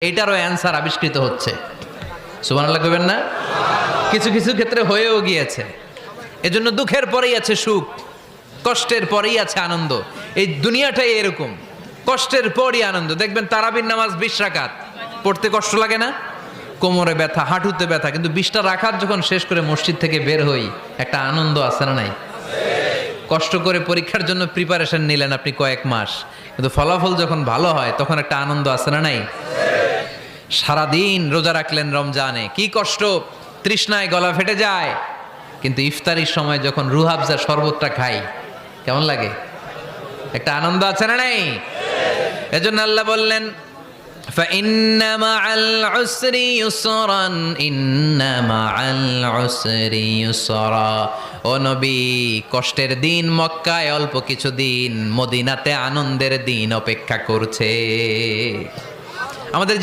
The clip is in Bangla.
এটারও অ্যান্সার আবিষ্কৃত হচ্ছে। সুবহানাল্লাহ কইবেন না? কিছু কিছু ক্ষেত্রে হয়েও গিয়েছে। এজন্য দুঃখের পরেই আছে সুখ, কষ্টের পরেই আছে আনন্দ। এই দুনিয়াটাই এরকম, কষ্টের পরই আনন্দ। দেখবেন তারাবির নামাজ 20 রাকাত পড়তে কষ্ট লাগে না? কোমরে ব্যথা, হাঁটুতে ব্যথা, কিন্তু 20টা রাকাত যখন শেষ করে মসজিদ থেকে বের হই, একটা আনন্দ আছে না নাই? কষ্ট করে পরীক্ষার জন্য প্রিপারেশন নিলেন আপনি কয়েক মাস, কিন্তু ফলাফল যখন ভালো হয় তখন একটা আনন্দ আছে না নাই? সারাদিন রোজা রাখলেন রমজানে, কি কষ্ট, তৃষ্ণায় গলা ফেটে যায়, কিন্তু ইফতারির সময় যখন রুহাবজার শরবতটা খাই কেমন লাগে? একটা আনন্দ আছে না নাই? এজন্য আল্লাহ বললেন فإن مع العسر يسرا إن مع العسر يسرا। ও নবী, কষ্টের দিন মক্কায় অল্প কিছু দিন, মদিনাতে আনন্দের দিন অপেক্ষা করছে। আমাদের